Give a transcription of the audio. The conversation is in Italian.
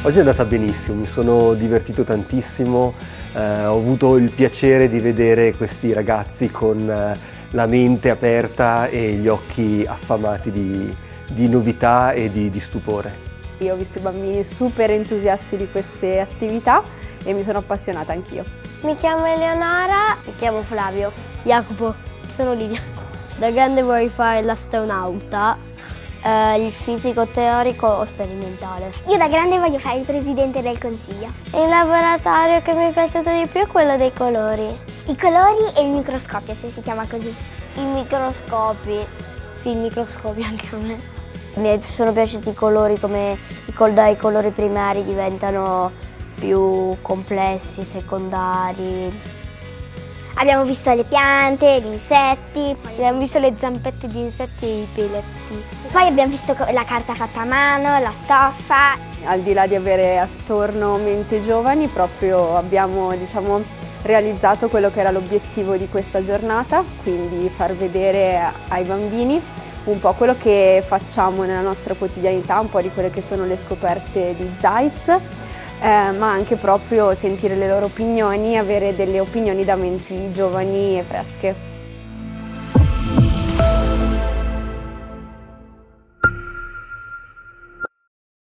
Oggi è andata benissimo, mi sono divertito tantissimo, ho avuto il piacere di vedere questi ragazzi con la mente aperta e gli occhi affamati di novità e di stupore. Io ho visto i bambini super entusiasti di queste attività e mi sono appassionata anch'io. Mi chiamo Eleonora. Mi chiamo Flavio. Jacopo. Sono Lidia. Da grande vorrei fare l'astronauta. Il fisico teorico o sperimentale. Io da grande voglio fare il presidente del consiglio. Il laboratorio che mi è piaciuto di più è quello dei colori. I colori e il microscopio, se si chiama così. I microscopi. Sì, il microscopio anche a me. Mi sono piaciuti i colori, come dai colori primari diventano più complessi, secondari. Abbiamo visto le piante, gli insetti. Abbiamo visto le zampette di insetti e i peletti. Poi abbiamo visto la carta fatta a mano, la stoffa. Al di là di avere attorno mente giovani, proprio abbiamo realizzato quello che era l'obiettivo di questa giornata, quindi far vedere ai bambini un po' quello che facciamo nella nostra quotidianità, un po' di quelle che sono le scoperte di Zeiss, ma anche proprio sentire le loro opinioni, avere delle opinioni da menti giovani e fresche.